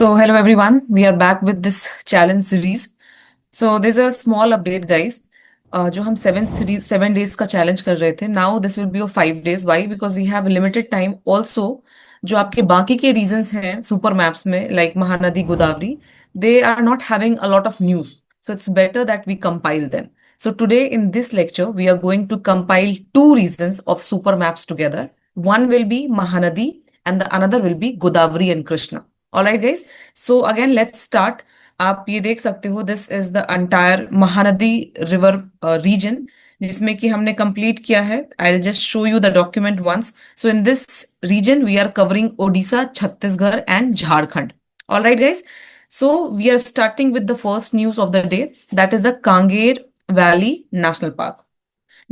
So, hello everyone. We are back with this challenge series. So, there's a small update, guys. जो हम 7 days का challenge कर रहे थे, now this will be of 5 days. Why? Because we have limited time. Also जो आपके बाकी के रीजंस हैं सुपर मैप्स में, like Mahanadi, Godavari, they are not having a lot of news. So it's better that we compile them. So today in this lecture, we are going to compile two reasons of super maps together. One will be Mahanadi and the another will be Godavari and Krishna. All right, guys. So again, let's start. आप ये देख सकते हो, this is the entire Mahanadi river region जिसमें कि हमने complete किया है. I will just show you the document once. So in this region we are covering Odisha, Chhattisgarh and Jharkhand. All right, guys. So we are starting with the first news of the day, that is the Kanger Valley National Park.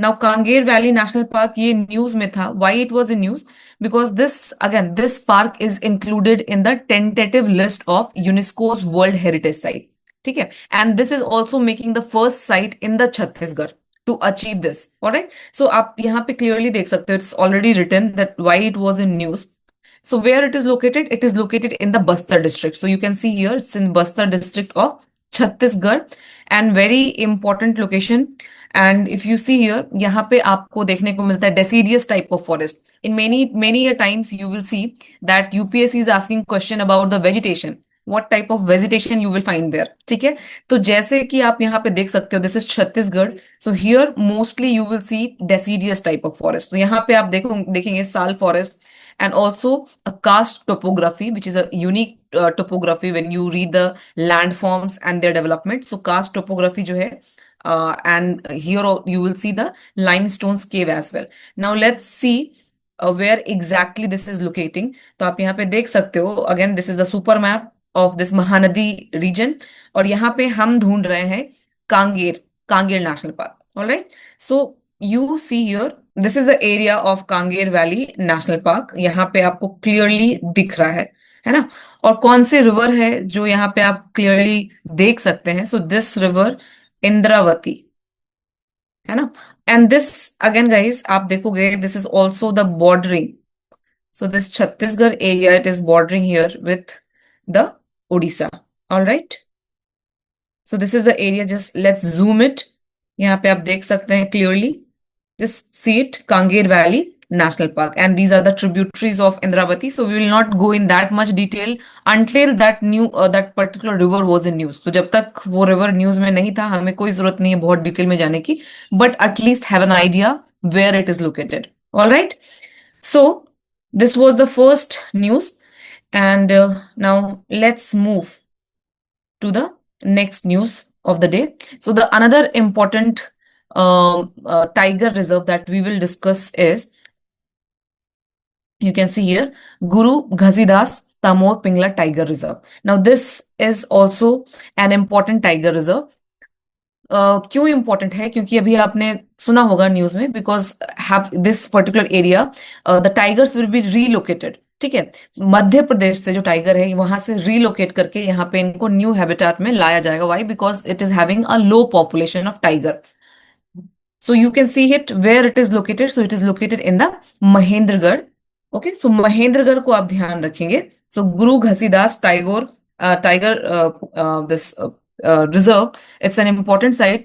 Now Kanger Valley National Park ये news में था. Why it was in news? Because this park is included in the tentative list of UNESCO's World Heritage Site. ठीक है. And this is also making the first site in the Chhattisgarh to achieve this. Alright. So आप यहाँ पे clearly देख सकते हो, it's already written that why it was in news. So where it is located? It is located in the Bastar district. So you can see here it's in Bastar district of Chhattisgarh, and very important location. And if you see here, यहाँ पे आपको देखने को मिलता है deciduous type of forest. In many a times you will see that UPSC is asking question about the vegetation. What type of vegetation you will find there. ठीक है. तो जैसे कि आप यहाँ पे देख सकते हो, this is Chhattisgarh. So here mostly you will see deciduous type of forest. तो यहाँ पे आप देखेंगे साल forest, and also a karst topography, which is a unique topography when you read the landforms and their development. So karst topography जो है, and here you will see the limestone cave as well. Now let's see where exactly this is locating. तो आप यहाँ पे देख सकते हो, again this is the super map of this Mahanadi region, और यहाँ पे हम ढूंढ रहे हैं Kanger Kanger national park. Alright. So you see here, this is the area of Kanger valley national park. यहाँ पे आपको क्लियरली दिख रहा है ना. और कौन से रिवर है जो यहाँ पे आप क्लियरली देख सकते हैं? सो दिस रिवर इंद्रावती है ना. एंड दिस अगेन गाइस आप देखोगे, this is also the bordering. So this Chhattisgarh area, it is bordering here with the Odisha. All right. So this is the area. Just let's zoom it. यहाँ पे आप देख सकते हैं clearly. Just see it, Kanger Valley National Park, and these are the tributaries of Indravati. So we will not go in that much detail until that particular river was in news. तो जब तक वो river news में नहीं था, हमें कोई जरूरत नहीं है बहुत डिटेल में जाने की, but at least have an idea where it is located. All right. So this was the first news, and now let's move to the next news of the day. So the another important tiger reserve that we will discuss is, you can see here, Guru Ghazidas Tamor Pingla Tiger Reserve. Now this is also an important tiger reserve. क्यों important है? क्योंकि अभी आपने सुना होगा news में, because have this particular area the tigers will be relocated. ठीक है. मध्य प्रदेश से जो टाइगर है वहां से रीलोकेट करके यहाँ पे इनको न्यू हैबिटेट में लाया जाएगा. Why? Because it is having a low population of tiger. So you can see it where it is located. So it is located in the Mahendragarh. Okay. So Mahendragarh को आप ध्यान रखेंगे. So Guru Ghasidas Tiger this reserve. It's an important site.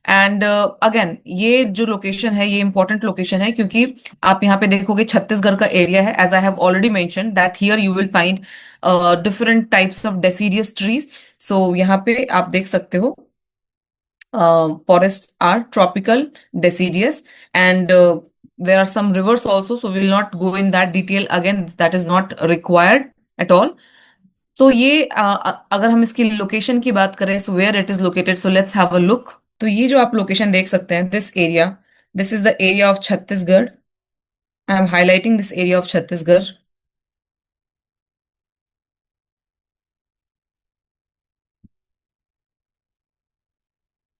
And again ये जो location है ये important location है क्योंकि आप यहाँ पे देखोगे छत्तीसगढ़ का एरिया है. As I have already mention that here you will find different types of deciduous trees. So यहाँ पे आप देख सकते हो forests are tropical deciduous, and there are some rivers also, so we will not go in that detail again, that is not required at all. तो ये अगर हम इसकी लोकेशन की बात करें, so where it is located, so let's have a look. तो ये जो आप लोकेशन देख सकते हैं, this area, this is the area of Chhattisgarh. I am highlighting this area of Chhattisgarh.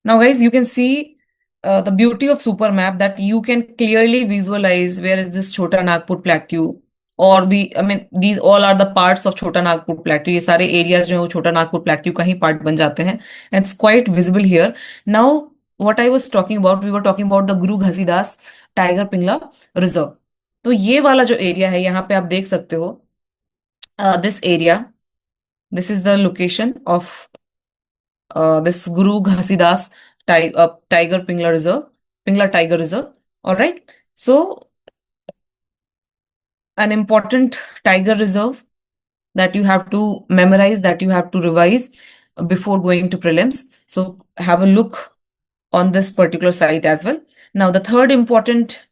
Now, guys, you can see the beauty of super map, that you can clearly visualize where is this Chota Nagpur Plateau, और भी, I mean, these all are the parts of Chota Nagpur Plateau. ये सारे areas जो है वो छोटा Nagpur plateau का ही part बन जाते हैं. And it's quite visible here. Now, what I was talking about, we were talking about the Guru Ghazidas Tiger Pingla Reserve. तो ये वाला जो एरिया है यहाँ पे आप देख सकते हो, this area, This is the location of this Guru Ghasidas Tiger Pingla Reserve, Pingla Tiger Reserve. All right. So an important tiger reserve that you have to memorize, that you have to revise before going to prelims. So have a look on this particular site as well. Now, the third important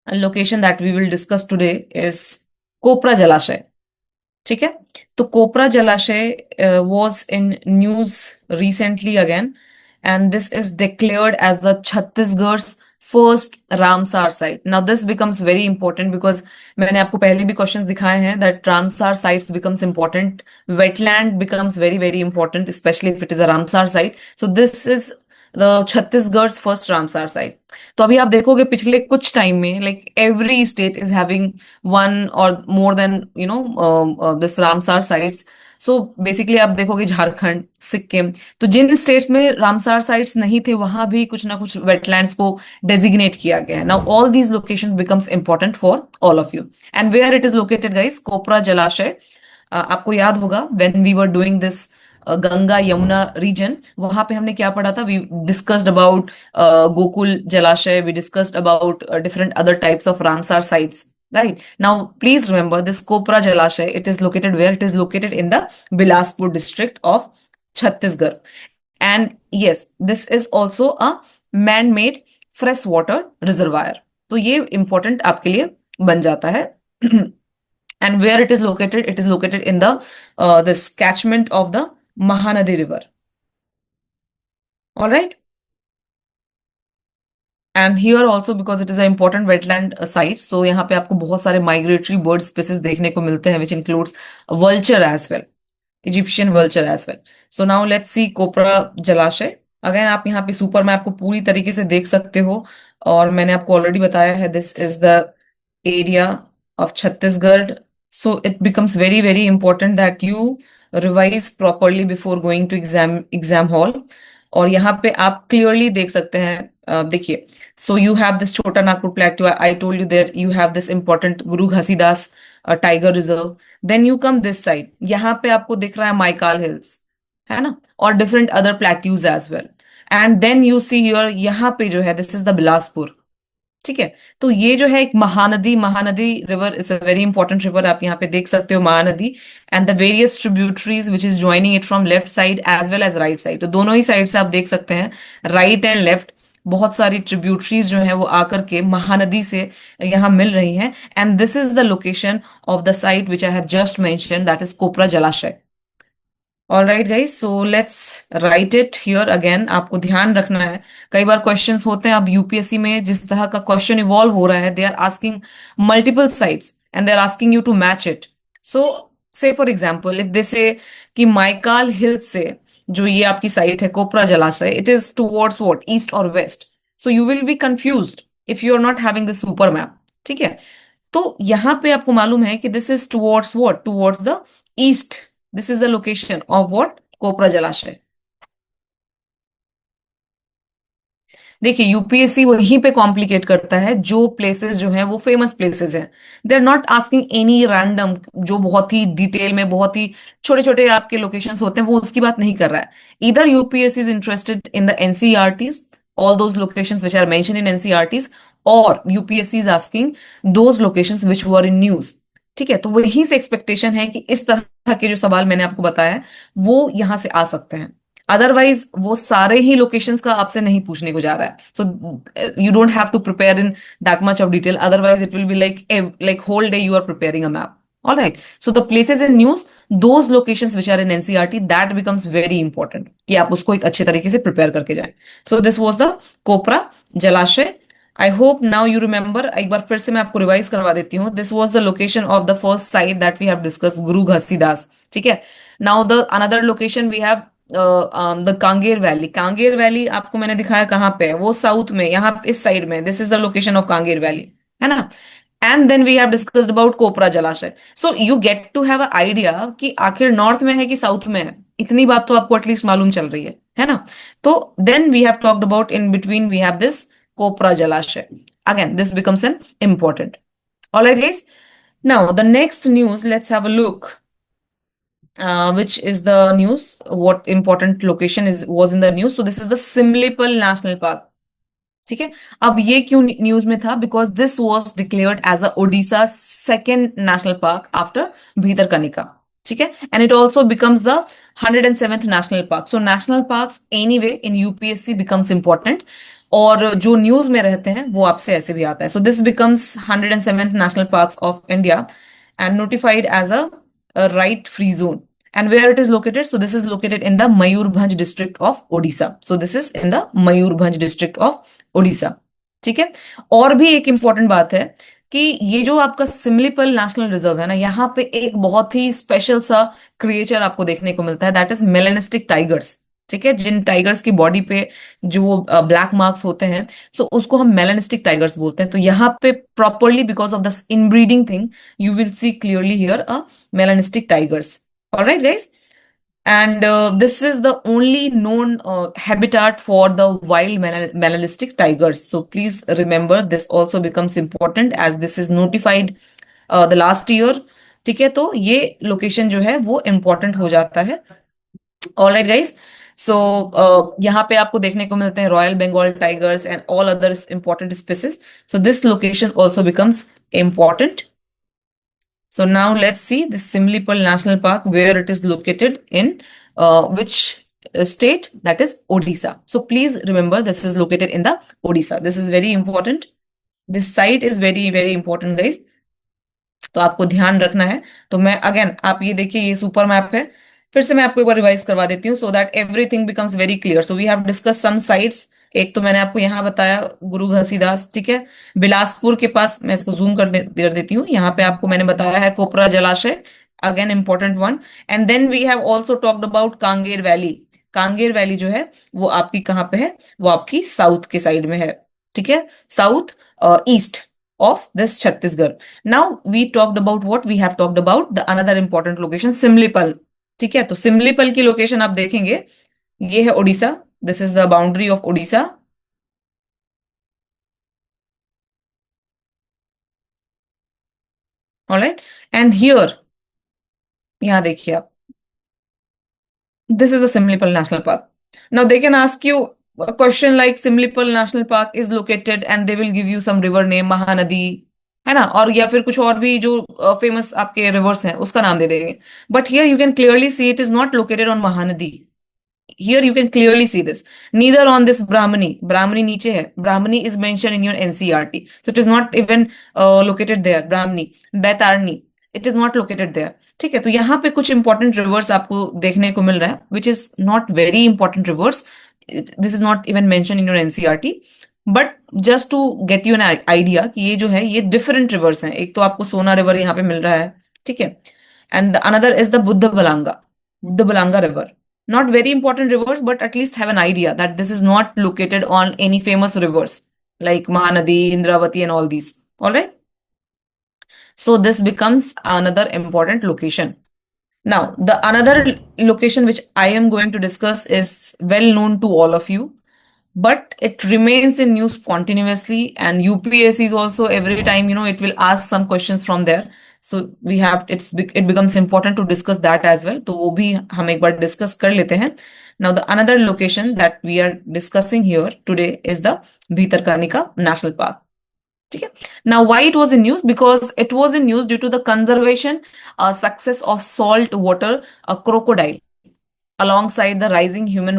location that we will discuss today is Kopra Jalashay. ठीक है, तो कोपरा जलाशय was in news recently again, and this is declared as the Chhattisgarh's first Ramsar site. Now this becomes very important because मैंने आपको पहले भी questions दिखाए हैं that Ramsar sites becomes important, wetland becomes very very important, especially if it is a Ramsar site. So this is the Chhattisgarh's first Ramsar site. तो अभी आप देखोगे पिछले कुछ टाइम में like every state is having one or more than this Ramsar sites. So basically आप देखोगे झारखंड, सिक्किम, तो जिन स्टेट्स में रामसार साइट्स नहीं थे वहां भी कुछ ना कुछ वेटलैंड्स को डेजिग्नेट किया गया है. Now all these locations becomes important for all of you. And where it is located guys? Kopra Jalashay. आपको याद होगा when we were doing this Ganga Yamuna region, वहां पे हमने क्या पढ़ा था? We discussed about Gokul Jalashay, we discussed about different other types of Ramsar sites. Right. Now, please remember this Kopra Jalashay, it is located where? It is located in the Bilaspur district of Chhattisgarh. And yes, this is also a man-made freshwater reservoir. तो ये important आपके लिए बन जाता है. And where it is located? It is located in the this catchment of the Mahanadi River. All right. And here also because it is a important wetland site, so यहाँ पे आपको बहुत सारे माइग्रेटरी बर्ड स्पीसीज देखने को मिलते हैं which includes vulture as well, Egyptian vulture as well. So now let's see Kopra जलाशय. अगेन आप यहाँ पे सुपर मैप को पूरी तरीके से देख सकते हो, और मैंने आपको ऑलरेडी बताया है this is the area of Chhattisgarh. So it becomes very very important that you revise properly before going to exam hall. और यहाँ पे आप क्लियरली देख सकते हैं. देखिए, so you have this Chota Nagpur plateau. I told you there you have this important Guru Ghasidas tiger reserve. Then you come this side, यहाँ पे आपको दिख रहा है माइकाल हिल्स, है ना, और different other plateaus as well. And then you see your यहाँ पे जो है दिस इज द बिलासपुर. ठीक है, तो ये जो है एक Mahanadi, Mahanadi river is a very important river. आप यहाँ पे देख सकते हो Mahanadi and the various tributaries which is joining it from left side as well as right side. तो दोनों ही साइड से आप देख सकते हैं, राइट एंड लेफ्ट, बहुत सारी ट्रिब्यूटरीज जो है वो आकर के महानदी से यहाँ मिल रही हैं. And this is the location of the site which I have just mentioned, that is Kopra जलाशय. All right guys, so let's write it here again. आपको ध्यान रखना है, कई बार क्वेश्चंस होते हैं. अब यूपीएससी में जिस तरह का क्वेश्चन इवॉल्व हो रहा है, they are asking multiple sites and they are asking you to match it. So say for example if they से कि माइकाल हिल्स से जो ये आपकी साइट है कोपरा जलाशय, it is towards what, east और west. So you will be confused if you are not having the super map. ठीक है, तो यहां पे आपको मालूम है कि this is towards what, towards the east. This is the location of what, Kopra जलाशय. देखिए, यूपीएससी वहीं पे कॉम्प्लिकेट करता है जो प्लेसेस जो हैं वो फेमस प्लेसेस हैं. They are not asking any random, जो बहुत ही डिटेल में बहुत ही छोटे छोटे आपके लोकेशंस होते हैं, वो उसकी बात नहीं कर रहा है. इधर UPSC is interested in the NCERTs, all those locations which are mentioned in NCRTs, और UPSC is asking those locations which were in news. ठीक है, तो वहीं से एक्सपेक्टेशन है कि इस तरह के जो सवाल मैंने आपको बताया है वो यहां से आ सकते हैं. अदरवाइज वो सारे ही लोकेशंस का आपसे नहीं पूछने को जा रहा है. So you don't have to prepare in that much of detail, otherwise it will be like whole day you are preparing a map. All right. So the places in news, those locations which are in NCRT, that becomes very important कि आप उसको एक अच्छे तरीके से prepare करके जाएं. So this was the कोपरा जलाशय. I hope now you remember. एक बार फिर से मैं आपको रिवाइज करवा देती हूँ. This was the location of the first site that we have discussed, गुरु घसीदास. ठीक है. Now the another location we have the Kanger valley. Kanger valley आपको मैंने दिखाया कहाँ पे है, वो साउथ में, यहाँ इस साइड में. This is the location of Kanger valley, है ना. And then we have discussed about Kopra जलाशय. So you get to have a idea कि आखिर नॉर्थ में है कि साउथ में है. इतनी बात तो आपको एटलीस्ट मालूम चल रही है ना. तो then we have talked about in between we have this Kopra जलाशय. Again this becomes an important. Alright guys, now the next news, let's have a look. which is the news, what important location is was in the news. So this is the Simlipal National Park. ठीक है, अब ये क्यों news में था? Because this was declared as a Odisha second national park after Bhitarkanika. ठीक है, and it also becomes the 107th national park. So national park anyway in UPSC becomes important, और जो न्यूज में रहते हैं वो आपसे ऐसे भी आता है. So this becomes 107th national park of India and notified as a right free zone. And where it is located? So this is located in the Mayurbhanj district of Odisha. So this is in the Mayurbhanj district of Odisha. ठीक है, और भी एक important बात है कि ये जो आपका सिमलीपल नेशनल रिजर्व है ना, यहाँ पे एक बहुत ही स्पेशल सा क्रिएचर आपको देखने को मिलता है, दैट इज मेलेनिस्टिक टाइगर्स. ठीक है, जिन टाइगर्स की बॉडी पे जो ब्लैक मार्क्स होते हैं, सो उसको हम मेलेनिस्टिक टाइगर्स बोलते हैं. तो यहाँ पे properly because of this inbreeding thing you will see clearly here a melanistic tigers. All right, guys. And this is the only known habitat for the wild melanistic tigers. So please remember, this also becomes important as this is notified the last year. ठीक है, तो ये location जो है वो important हो जाता है. ऑल राइट गाइज, सो यहाँ पे आपको देखने को मिलते हैं royal Bengal tigers and all other important species. So this location also becomes important. So now let's see the Simlipal National Park, where it is located in which state? That is Odisha. So please remember, this is located in the Odisha. This is very important. This site is very, very important, guys. तो आपको ध्यान रखना है. तो मैं again, आप ये देखिए, ये सुपर मैप है. फिर से मैं आपको एक बार रिवाइज करवा देती हूँ, so that everything becomes very clear. So we have discuss some sites. एक तो मैंने आपको यहाँ बताया गुरु घसीदास. ठीक है, बिलासपुर के पास, मैं इसको जूम कर देती हूँ, यहाँ पे आपको मैंने बताया है कोपरा जलाशय, again important one. And then we have also talked about Kanger valley. Kanger valley जो है वो आपकी कहाँ पे है? वो आपकी साउथ के साइड में है. ठीक है, south east of this Chhattisgarh. Now we talked about what? We have talked about the another important location, Simlipal. ठीक है, तो सिमलीपल की लोकेशन आप देखेंगे, ये है Odisha. This is the boundary of Odisha. Alright, and here, यहां देखिए आप, this is the Simlipal National Park. Now they can ask you a question like Simlipal National Park is located and they will give you some river name, Mahanadi, है ना, और या फिर कुछ और भी जो फेमस आपके रिवर्स हैं उसका नाम दे देंगे. But here you can clearly see it is not located on Mahanadi. Here you can clearly see this. Neither on this Brahmani. Brahmani नीचे है. Brahmani is mentioned in your NCERT. So it is not even located there. Brahmani, Baitarni. It is not located there. ठीक है, तो यहाँ पे कुछ important rivers आपको देखने को मिल रहा है, which is not very important rivers. This is not even mention in your NCERT, but just to get you an idea कि ये जो है ये डिफरेंट रिवर्स हैं. एक तो आपको सोना रिवर यहाँ पे मिल रहा है. ठीक है, and another is the Budhabalanga river. Not very important rivers, but at least have an idea that this is not located on any famous rivers like Mahanadi, Indravati, and all these. All right. So this becomes another important location. Now, the another location which I am going to discuss is well known to all of you, but it remains in news continuously, and UPSC is also every time, it will ask some questions from there. So we have it becomes important to discuss that as well. तो वो भी हम एक बार discuss कर लेते हैं. Now the another location that we are discussing here today is the Bhitarkanika National Park. ठीक है. Now why it was in news? Because it was in news due to the conservation success of salt water crocodile alongside the rising human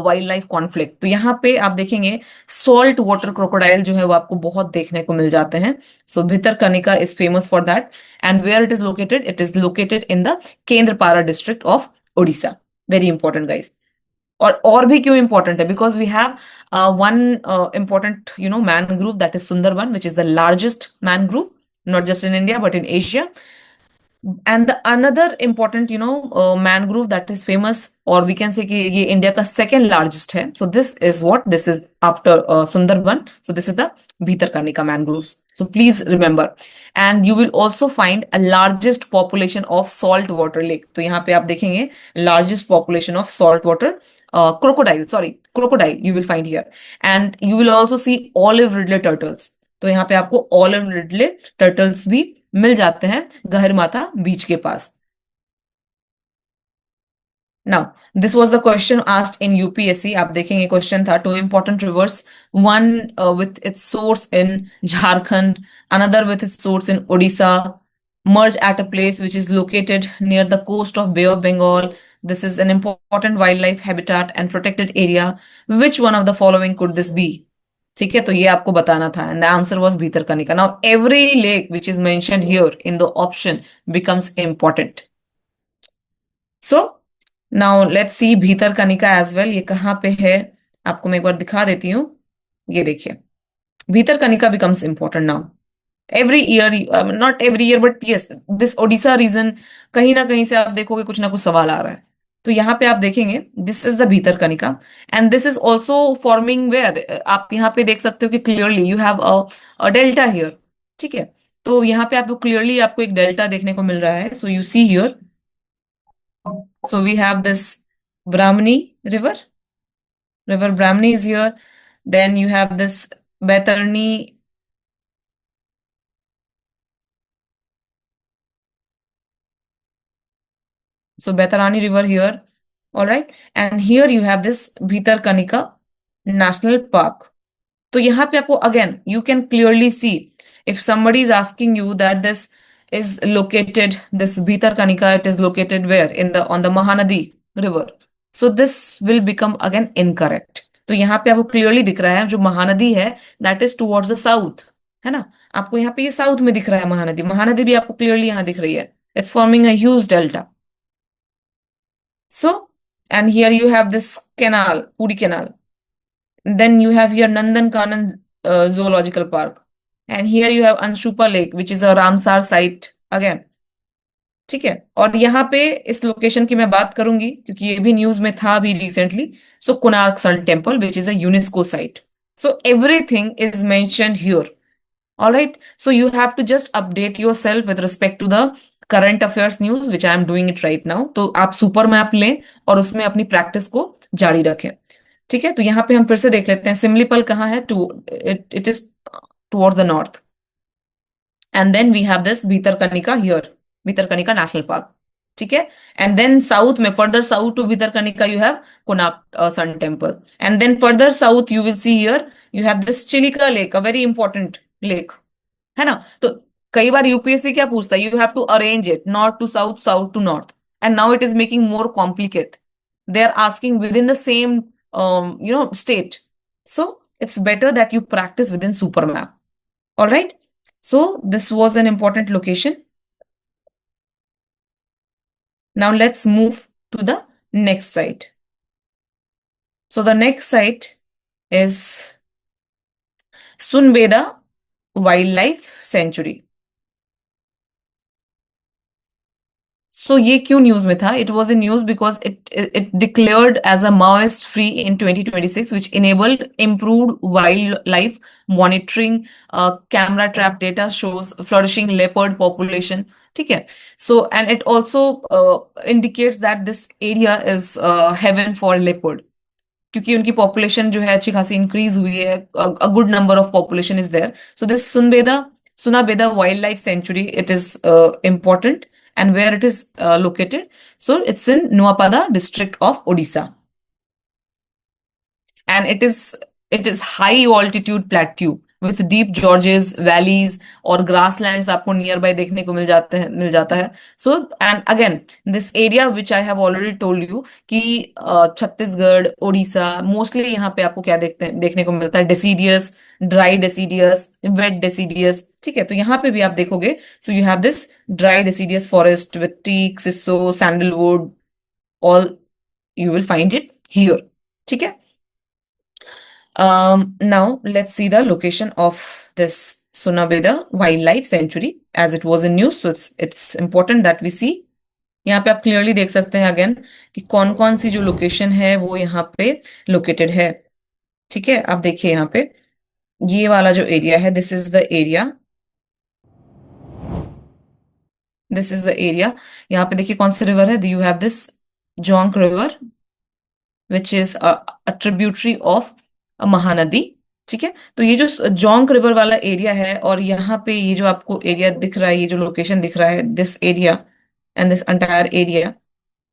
wildlife conflict. तो यहाँ पे आप देखेंगे salt water crocodile जो है वो आपको बहुत देखने को मिल जाते हैं. So Bhitarkanika is famous for that. And where it is located? It is located in the Kendrapara district of Odisha. Very important, guys. और भी क्यों important है? Because we have one important mangrove, that is Sundarban, which is the largest mangrove, not just in India but in Asia. And the another important mangrove that is famous, or we can say कि ये India का second largest है. So this is what? This is after Sundarban. So this is the Bhitarkanika mangroves. So please remember. And you will also find a largest population of saltwater lake. तो यहाँ पे आप देखेंगे largest population of saltwater crocodile you will find here. And you will also see olive ridley turtles. तो यहाँ पे आपको olive ridley turtles भी मिल जाते हैं गहरमाथा बीच के पास. Now, this was the question asked in UPSC. आप देखेंगे क्वेश्चन था two important rivers, one with its source in Jharkhand, another with its source in Odisha, merge at a place which is located near the coast of Bay of Bengal. This is an important wildlife habitat and protected area. Which one of the following could this be? ठीक है, तो ये आपको बताना था and the answer was Bhitarkanika. Now, every lake which is mentioned here in the option becomes important. So now let's see Bhitarkanika as well, ये कहाँ पे है आपको मैं एक बार दिखा देती हूँ। ये देखिए, Bhitarkanika becomes important now every year, not every year but yes, this Odisha region, कहीं ना कहीं से आप देखोगे कुछ ना कुछ सवाल आ रहा है। तो यहाँ पे आप देखेंगे this is the Bhitarkanika and this is also forming where, आप यहाँ पे देख सकते हो कि clearly you have a delta here. ठीक है, तो यहाँ पे आपको क्लियरली आपको एक डेल्टा देखने को मिल रहा है। So you see here, so we have this Brahmani river. River Brahmani is here. Then you have this Baitarni. So Baitarani river here. All right. And here you have this Bhitarkanika National Park. तो यहाँ पे आपको again you can clearly see if somebody is asking you that this is located, this Bhitarkanika, it is located where in the on the Mahanadi river, so this will become again incorrect. तो यहाँ पे आपको clearly दिख रहा है जो महानदी है that is towards the south, है ना। आपको यहाँ पे ये साउथ में दिख रहा है महानदी, महानदी भी आपको क्लियरली यहाँ दिख रही है, it's forming a huge delta. So and here you have this canal, पूरी canal. Then you have here Nandankanan Zoological Park. And here you have Anshupa Lake, which is a Ramsar site again. ठीक है, और यहाँ पे इस location की मैं बात करूंगी क्योंकि ये भी न्यूज में था अभी recently. So Konark sun temple which is a UNESCO site. So everything is mentioned here. All right, so you have to just update yourself with respect to the current affairs news, which I am doing it right now. तो आप super map लें और उसमें अपनी practice को जारी रखें। ठीक है, तो यहाँ पे हम फिर से देख लेते हैं सिमलीपल कहाँ है, to it is toward the north. And then we have this Bhitarkanika here, Bhitarkanika national park. ठीक है, एंड देन साउथ में, further south to Bhitarkanika you have Konark sun temple. And then further south you will see here you have this Chilika lake, a very important lake, है ना। तो कई बार UPSC क्या पूछता है, you have to arrange it north to south, south to north, and now it is making more complicate. They are asking within the same state. So it's better that you practice within supermap. All right, so this was an important location. Now let's move to the next site. So the next site is Sunbeda Wildlife Sanctuary. So ये क्यों news में था? It was in news because it declared as a Maoist free in 2026 which enabled improved wildlife monitoring. Camera trap data shows flourishing leopard population. ठीक है, so and it also indicates that this area is heaven for leopard क्योंकि उनकी population जो है अच्छी खासी increase हुई है, a good number of population is there. So this Sunabeda Wildlife Sanctuary, it is important, and where it is located, so it's in Nuapada district of Odisha, and it is high altitude plateau with deep gorges, valleys और grasslands आपको near by देखने को मिल जाता है। So and again this area which I have already told you कि Chhattisgarh, Orissa, mostly यहाँ पे आपको क्या देखने को मिलता है, deciduous, dry deciduous, wet deciduous. ठीक है, तो यहाँ पे भी आप देखोगे, so you have this dry deciduous forest with teak, sissoo, sandalwood, all you will find it here. ठीक है, now let's see the location of this Sunabeda Wildlife Sanctuary as it was in news. So it's important that we see. यहाँ पे आप clearly देख सकते हैं again कि कौन कौन सी जो लोकेशन है वो यहाँ पे लोकेटेड है। ठीक है, आप देखिए यहाँ पे ये वाला जो एरिया है, this is the area, this is the area. यहाँ पे देखिए कौन सी रिवर है, you have this Jonk river which is a tributary of Mahanadi. ठीक है, तो ये जो जोंक रिवर वाला एरिया है और यहाँ पे ये जो आपको एरिया दिख रहा है, ये जो लोकेशन दिख रहा है, this area and this entire area,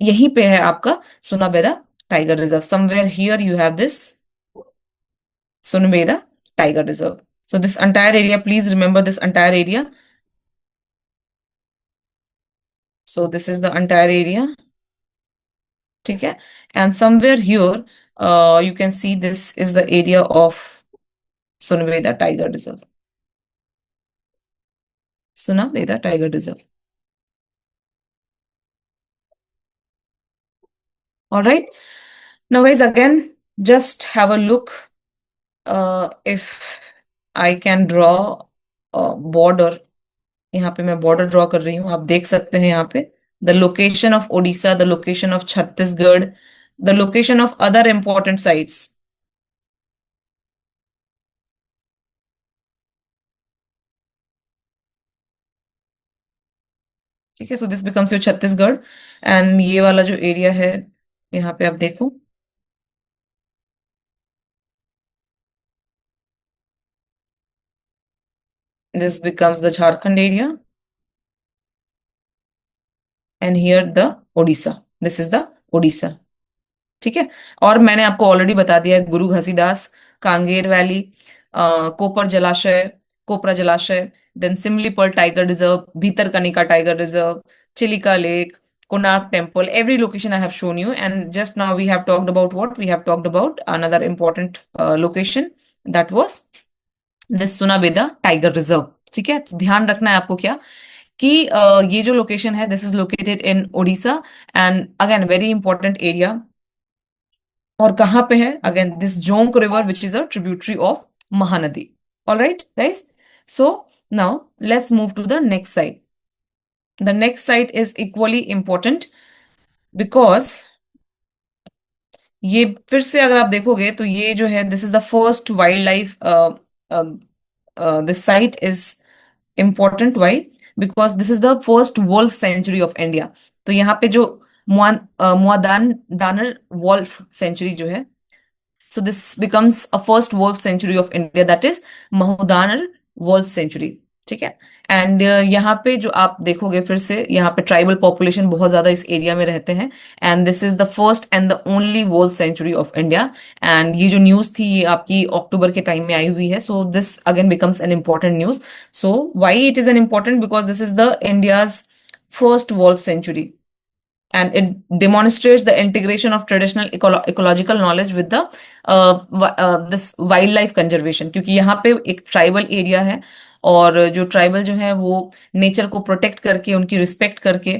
यहीं पे है आपका Sunabeda tiger reserve. Somewhere here you have this Sunabeda Tiger Reserve. So this entire area, please remember this entire area. So this is the entire area. ठीक है. And somewhere here, you can see this is the area of Sunabeda Tiger Reserve. Sunabeda Tiger Reserve. All right. Now, guys, again, just have a look. If I can draw a border, यहाँ पे मैं border draw कर रही हूँ, आप देख सकते हैं यहाँ पे the location of Odisha, the location of Chhattisgarh, the location of other important sites. ठीक है. So this becomes your Chhattisgarh. And ये वाला जो एरिया है यहाँ पे आप देखो, this becomes the Jharkhand area. And here the Odisha, this is the Odisha. ठीक है. और मैंने आपको ऑलरेडी बता दिया है गुरु Ghasidas, Kanger valley, copper Jalashay, Kopra Jalashay, then Similipal tiger reserve, Bhitarkanika tiger reserve, Chilika lake, Konark temple. Every location I have shown you, and just now we have talked about what? We have talked about another important location, that was this Sunabeda Tiger Reserve. ठीक है. तो ध्यान रखना है आपको क्या कि ये जो लोकेशन है, this is located in Odisha. And again very important area. और कहाँ पे है? Again this Jonk river which is a tributary of Mahanadi. All right guys. So now let's move to the next side. The next side is equally important because ये फिर से अगर आप देखोगे तो ये जो है, this is the first wildlife, this site is important. Why? Because this is the first wolf sanctuary of India. तो यहाँ पे जो मुआदान दानर वोल्फ सेंचुरी जो है, so this becomes a first wolf century of India, that is Mahudanar wolf century. ठीक है. And यहाँ पे जो आप देखोगे फिर से, यहाँ पे ट्राइबल पॉपुलेशन बहुत ज्यादा इस एरिया में रहते हैं. And this is the first and the only wolf sanctuary of India. एंड ये जो न्यूज थी ये आपकी अक्टूबर के टाइम में आई हुई है. So this again becomes an important news. So why it is an important? Because this is the India's first wolf sanctuary. And it demonstrates the integration of traditional ecological knowledge with the this wildlife conservation. क्योंकि यहाँ पे एक tribal area है और जो tribal जो है वो नेचर को प्रोटेक्ट करके, उनकी रिस्पेक्ट करके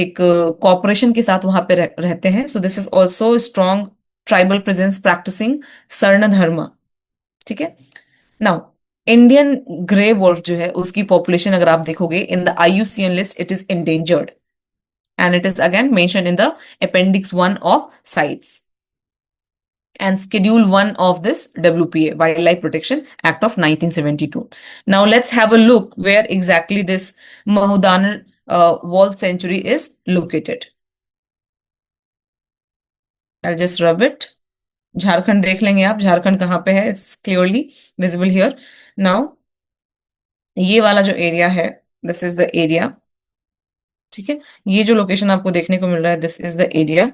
एक कॉपरेशन के साथ वहां पे रहते हैं. So this is also strong tribal presence practicing Sarna धर्म. ठीक है. नाउ इंडियन ग्रे वोल्फ जो है उसकी पॉपुलेशन अगर आप देखोगे in the IUCN list, it is endangered. And it is again mentioned in the Appendix 1 of CITES and Schedule 1 of this WPA, Wildlife Protection Act of 1972. Now let's have a look where exactly this Mahudanar Wolf Sanctuary is located. I'll just rub it. Jharkhand देख लेंगे आप, झारखंड कहाँ पे है? It's clearly visible here. Now ये वाला जो area है, this is the area. ठीक है. ये जो लोकेशन आपको देखने को मिल रहा है, दिस इज द एरिया.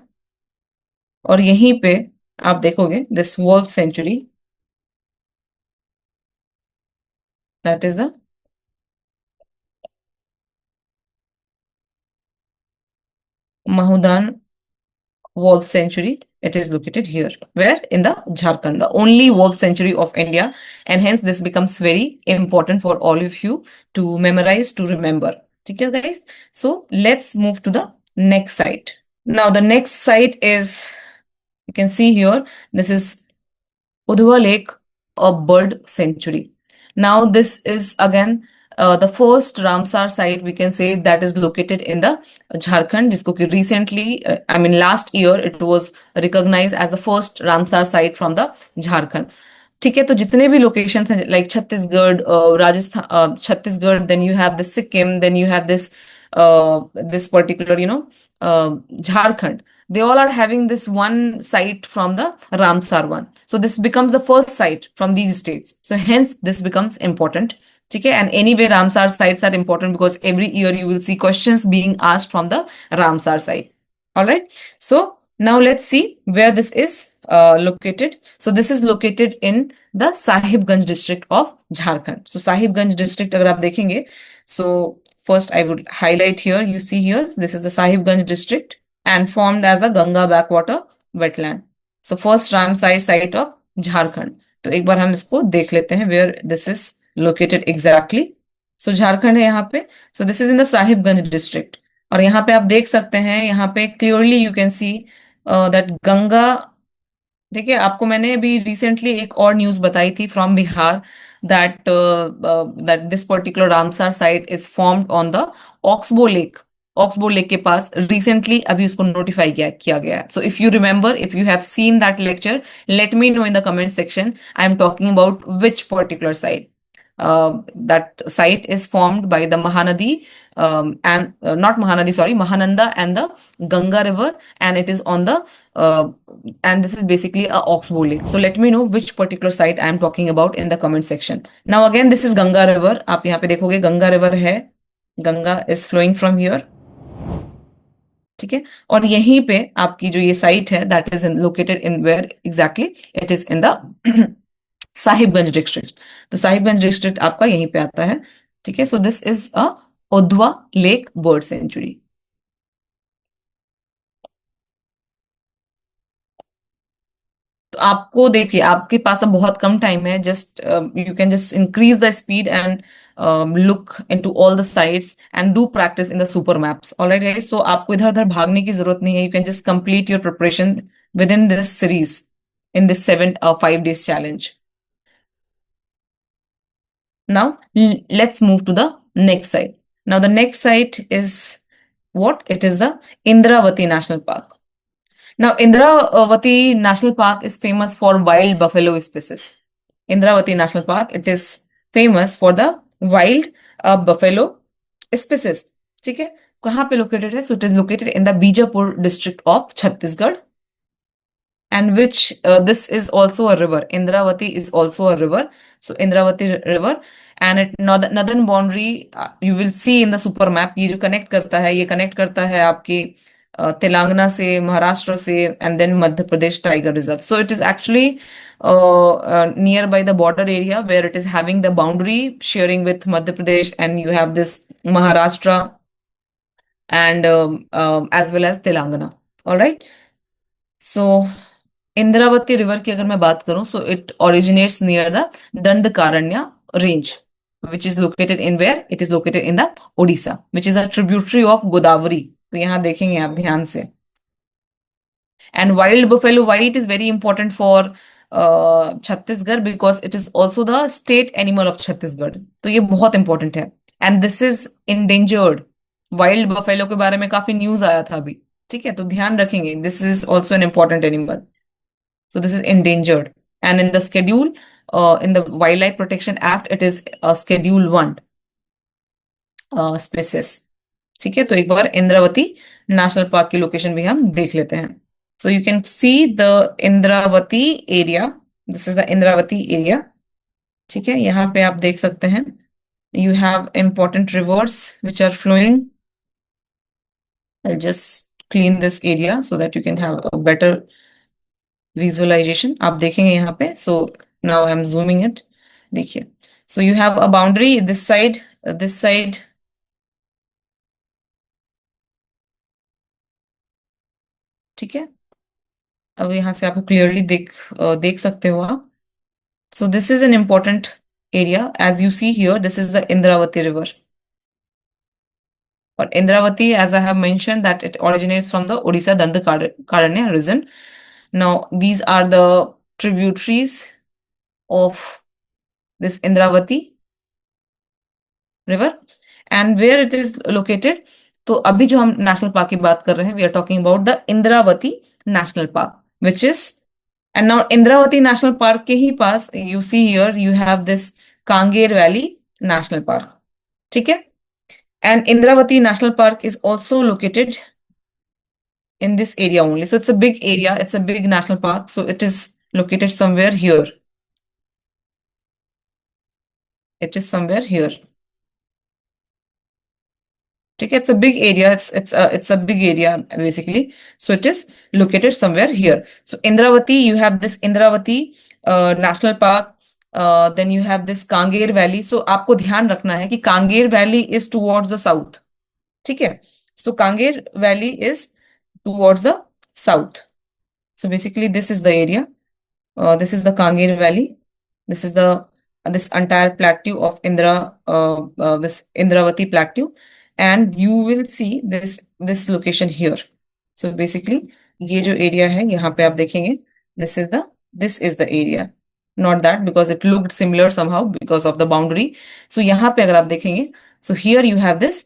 और यहीं पे आप देखोगे this wolf sanctuary, that is the Mahudan wolf sanctuary. It is located here, where in the Jharkhand, the only wolf sanctuary of India, and hence this becomes very important for all of you to memorize, to remember. Okay, guys. So let's move to the next site. Now the next site is, you can see here, this is Udhwa Lake, a bird sanctuary. Now this is again the first Ramsar site, we can say, that is located in the Jharkhand, जिसको कि recently, I mean last year, it was recognized as the first Ramsar site from the Jharkhand. ठीक है. तो जितने भी location हैं like Chhattisgarh, Rajasthan, Chhattisgarh, then you have this Sikkim, then you have this this particular, Jharkhand, they all are having this one site from the Ramsar one. So this becomes the first site from these states. So hence this becomes important. Okay. And anyway, Ramsar sites are important because every year you will see questions being asked from the Ramsar site. All right. So now let's see where this is located. So this is located in the Sahibganj district of Jharkhand. So Sahibganj district, अगर आप देखेंगे, so first I would highlight here. You see here, this is the Sahibganj district and formed as a Ganga backwater wetland. So first Ramsar site of Jharkhand. तो एक बार हम इसको देख लेते हैं where this is located exactly. So Jharkhand है यहाँ पे. So this is in the Sahibganj district. और यहाँ पे आप देख सकते हैं, यहाँ पे clearly you can see that Ganga. ठीक है, आपको मैंने अभी रिसेंटली एक और न्यूज बताई थी from Bihar that that this particular Ramsar site is formed on the oxbow lake. Oxbow lake के पास रिसेंटली अभी उसको नोटिफाई किया गया है. So if you remember, if you have seen that lecture, let me know in the comment section. I am talking about which particular site. That site is formed by the Mahanadi and not Mahanadi, sorry, Mahananda and the Ganga river, and it is on the and this is basically a oxbow lake. So let me know which particular site I am talking about in the comment section. Now again, this is Ganga river. आप यहाँ पे देखोगे Ganga river है. Ganga is flowing from here. ठीक है, और यहीं पे आपकी जो ये साइट है that is located in where exactly, it is in the Sahibganj district. तो साहिबगंज डिस्ट्रिक्ट आपका यहीं पे आता है. ठीक है, so this is a Udhwa lake bird sanctuary. तो आपको देखिए, आपके पास अब बहुत कम टाइम है. Just you can just increase the speed and look into all the sites and do practice in the super maps. Alright guys, तो आपको इधर उधर भागने की जरूरत नहीं है. You can just complete your preparation with in this series, in this 5 days challenge. Now, let's move to the next site. Now, the next site is what? It is the Indravati National Park. Now, Indravati National Park is famous for wild buffalo species. Indravati National Park, it is famous for the wild buffalo species. ठीक है, कहाँ पे located है? So it is located in the Bijapur district of Chhattisgarh, and which this is also a river. Indravati is also a river. So Indravati river, and it northern boundary you will see in the super map. ये जो connect करता है, ये connect करता है आपकी तेलंगाना से, महाराष्ट्र से, and then Madhya Pradesh Tiger Reserve. So it is actually nearby the border area where it is having the boundary sharing with Madhya Pradesh, and you have this Maharashtra and as well as Telangana. All right. So Indravati river की अगर मैं बात करूं, so it originates near the Dandakaranya range, which is located in where? It is located in the Odisha, which is a tributary of Godavari. तो यहां देखेंगे आप ध्यान से. And wild buffalo white is very important for Chhattisgarh because it is also the state animal of Chhattisgarh. तो ये बहुत important है. And this is endangered. Wild buffalo के बारे में काफी न्यूज आया था अभी. ठीक है, तो ध्यान रखेंगे, this is also an important animal. So this is endangered. And in the schedule, in the Wildlife Protection Act, it is Schedule 1 species. ठीक है, तो एक बार इंद्रावती नेशनल पार्क की लोकेशन भी हम देख लेते हैं. So you can see the Indravati area. This is the Indravati area. ठीक है, यहाँ पे आप देख सकते हैं. You have important rivers which are flowing. I'll just clean this area so that you can have a better visualization. आप देखेंगे यहाँ पे. So now I am zooming it. देखिए, so you have a boundary this side, this side. ठीक है, अब यहाँ से आपको क्लियरली देख सकते हो आप. So this is an important area. As you see here, this is the Indravati river. और Indravati, as I have mentioned, that it originates from the Odisha Dandakaranya region. Now, these are the tributaries of this Indravati river, and where it is located. तो अभी जो हम national park की बात कर रहे हैं, we are talking about the Indravati national park, which is. And now Indravati national park के ही पास you see here you have this Kanger valley national park. ठीक है, and Indravati national park is also located in this area only. So it's a big area, it's a big national park. So it is located somewhere here. It is somewhere here. ठीक है, it's a big area, it's a big area basically. So it is located somewhere here. So Indravati, you have this Indravati national park. Then you have this Kanger Valley. So आपको ध्यान रखना है कि Kanger Valley is towards the south. ठीक है, so Kanger Valley is towards the south. So basically this is the area. This is the Kanger Valley. This is the this entire plateau of this Indravati plateau, and you will see this location here. So basically, ये जो area है यहाँ पे आप देखेंगे, this is the area, not that because it looked similar somehow because of the boundary. So यहाँ पे अगर आप देखेंगे, so here you have this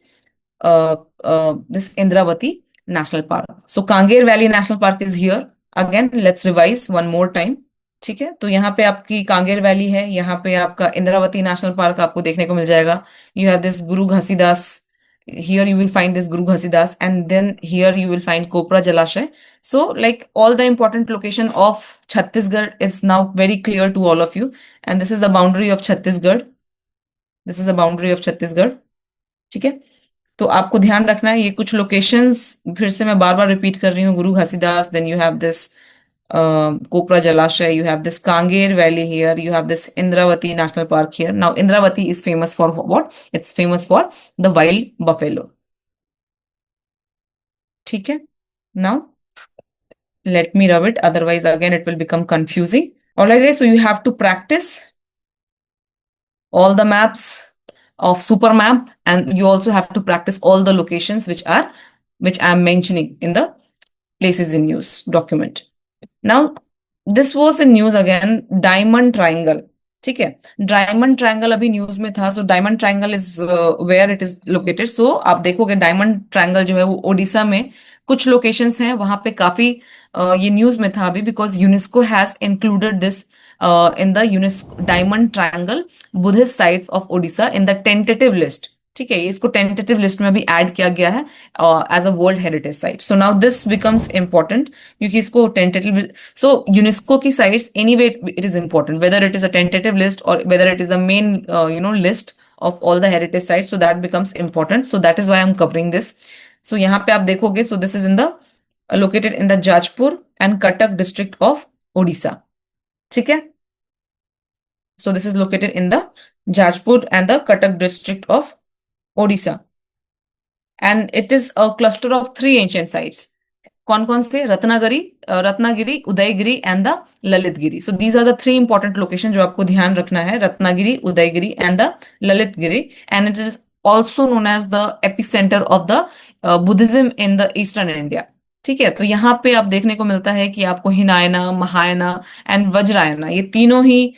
Indravati National Park. So Kanger Valley National Park is here. Again, let's revise one more time. ठीक है, तो यहाँ पे आपकी कांगेर वैली है, यहाँ पे आपका इंद्रावती नेशनल पार्क आपको देखने को मिल जाएगा. You have this Guru Ghasidas, here you will find this Guru Ghasidas, and then here you will find Kopra Jalashay. So like all the important location of Chhattisgarh is now very clear to all of you, and this is the boundary of Chhattisgarh. This is the boundary of Chhattisgarh. ठीक है, तो आपको ध्यान रखना है ये कुछ locations फिर से मैं बार बार रिपीट कर रही हूँ. Guru Ghasidas, then you have this Kopra Jalashay, you have this Kanger Valley here, you have this Indravati National Park here. Now Indravati is famous for what? It's famous for the wild buffalo. ठीक है, now let me rub it, otherwise again it will become confusing. Alright, so you have to practice all the maps of super map, and you also have to practice all the locations which I am mentioning in the places in news document. Now this was in news again, diamond triangle. ठीक है, diamond triangle अभी news में था. So diamond triangle is where it is located. सो आप देखोगे diamond triangle जो है वो ओडिशा में कुछ लोकेशंस हैं वहां पे काफी ये न्यूज में था अभी, because UNESCO has included this in the UNESCO diamond triangle Buddhist sites of Odisha in the tentative list. ठीक है, इसको टेंटेटिव लिस्ट में भी ऐड किया गया है as a world heritage site. So now this becomes important क्योंकि इसको टेंटेटिव, सो यूनेस्को की sites anyway it is important whether it is a tentative list और whether it is a main list of all the heritage site. So that becomes important. So that is why I am covering this. So यहाँ पे आप देखोगे, so this is in the located in the Jajpur and Cuttack district of Odisha. ठीक है, so this is located in the Jajpur and the Cuttack district of Odisha, and it is a cluster of 3 ancient sites. कौन से? Ratnagiri, Udayagiri and the Lalitgiri. So these are the 3 important location जो आपको ध्यान रखना है, Ratnagiri, Udayagiri and the Lalitgiri. And it is also known as the epicentre of the Buddhism in the eastern India. ठीक है, तो यहाँ पे आप देखने को मिलता है कि आपको हिनायना, महायाना एंड वज्रायना, ये तीनों ही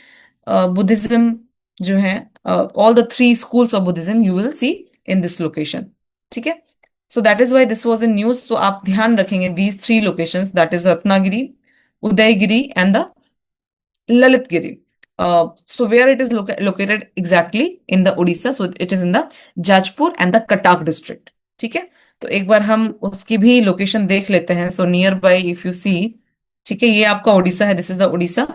बुद्धिज्म जो है, all the 3 schools of Buddhism you will C in this location. ठीक है, so that is why this was in news. So आप ध्यान रखेंगे these 3 locations, that is Ratnagiri, Udaygiri and the Lalitgiri. So where it is located exactly in the Odisha? So it is in the Jajpur and the Cuttack district. ठीक है, तो एक बार हम उसकी भी लोकेशन देख लेते हैं. So nearby if you see, ठीक है, ये आपका ओडिशा है, this is the Odisha,